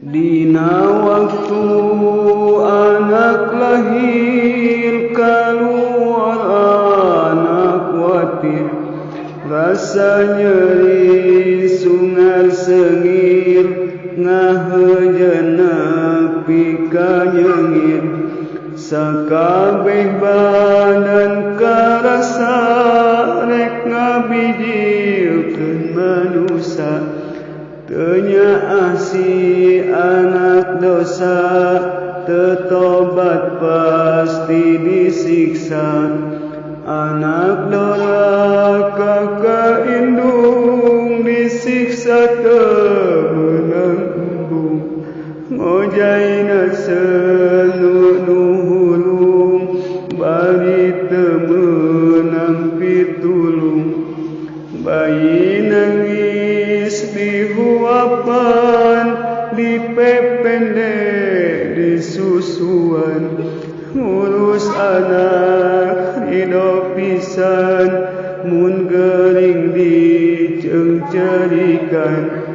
Dina waktu anak lahir kaluar anak watir, rasa nyeri sungar sengir ngahejeun nepi ka nyengir. Sakabeh badan karasa rek ngabijilkeun manusia. Teu nyaah si anak dosa, teu tobat pasti disiksa. Anak doraka kaindung disiksa teu meunang embung. Ngojaina seunu nuhulung bari teu meunang pitulung. Bayi nangis dihuapan, dipepende disusuan. Ngurus anak ridho pisan, mun geuring diceungcerikan.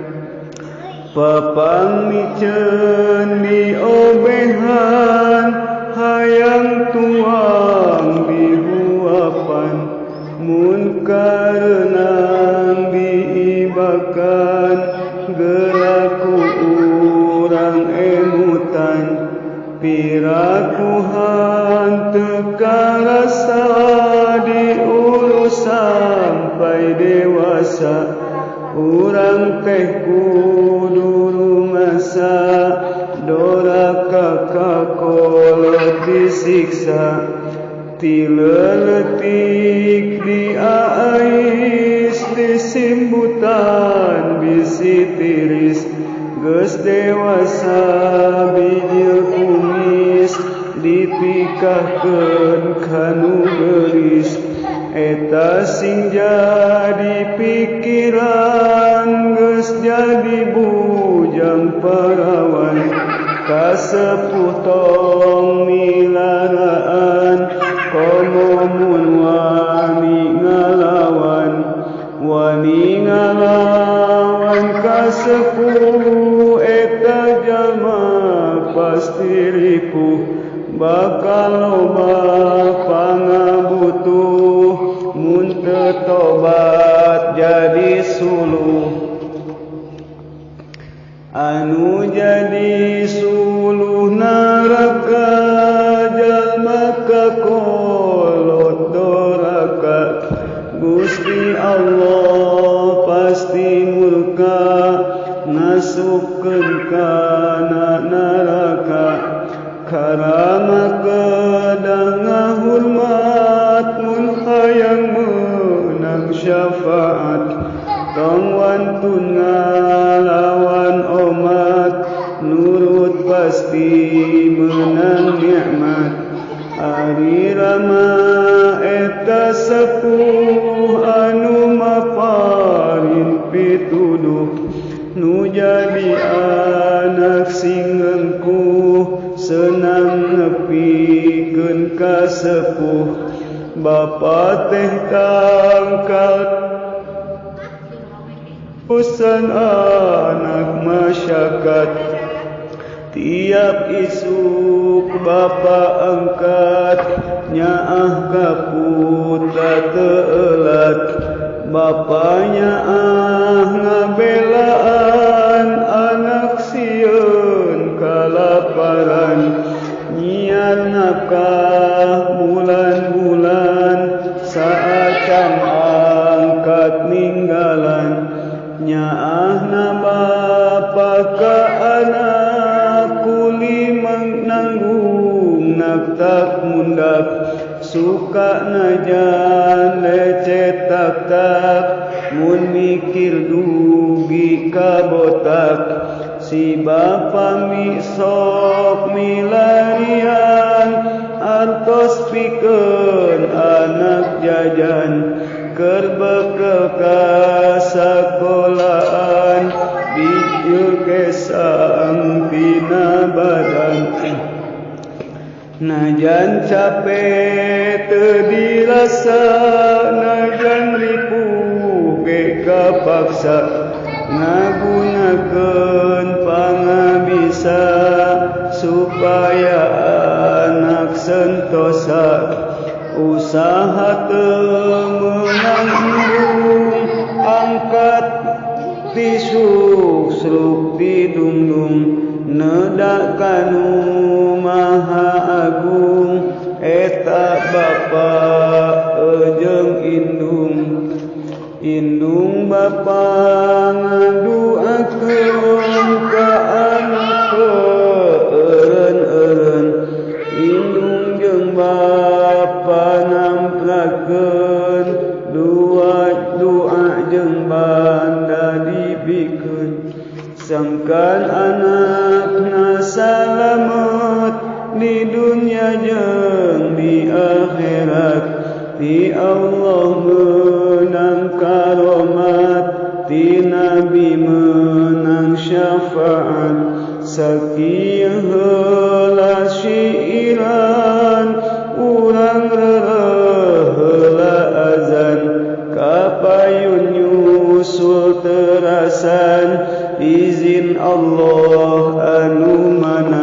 Papang miceun diobehan, hayang tuang dihuapan. Mun kareunang diibakan, geuraku urang emutan. Pirakuhan teu karasa, diurus sampai dewasa. Urang teh kudu rumasa, doraka kakolot disiksa. Ti leuletik diaais, disimbutan bisi tiris. Geus dewasa bijil kumis, dipikahkeun kanu geulis. Eta sing jadi pikiran, geus jadi bujang parawan. Kasepuh tong milaraan, komo mun wani ngalawan. Wani ngalawan kasepuh, eta jalma pasti ripuh. Bakal loba pangabutuh, mun teu tobat jadi suluh. Anu jadi suluh naraka, jalma kakolot doraka. Gusti Allah pasti murka, ngasupkeun kana naraka. Karama kedah ngahormat, mun hayang meunang syafaat. Tong wantun ngalawan omat, nurut pasti meunang nikmat. Ari rama eta sepuh, anu maparin pituduh. Nu jadi anak sing ngengkuh, senang nepikeun ka sepuh. Bapa teh tangkal urusan anak masyarakat. Tiap isuk bapa angkat, nyaah ka putra teulat. Bapa nyaah ngabelaan, anak sieun kalaparan. Nyiar nafkah bulan-bulan, saacan angkat ninggalan. Nyaahna bapa ka anak, kuli menanggung naktak mundak. Suka najan lecet tak-tak, mun mikir dugi kabotak. Si bapa sok milarian, artos pikeun anak jajan. Keur bekel ka sakolahan, bijil kesang pina badan. Najan capek teu dirasa, najan ripuh ge kapaksa. Ngagunakeun pangabisa supaya anak sentosa usaha teu menanggung angkat tisuk tidungdung nedak kanu maha agung eta bapa jeung indung bapa ngaduakeun ka anak eureun indung jeung bapa namprakeun doa jeung banda dibikeun sangkan anakna salamet di dunia jeung di akhirat ti Allah menang karomat ti Nabi menang syafaat sakieu heula syiiran urang heula azan kapayun nyusul terasan izin Allah anu mana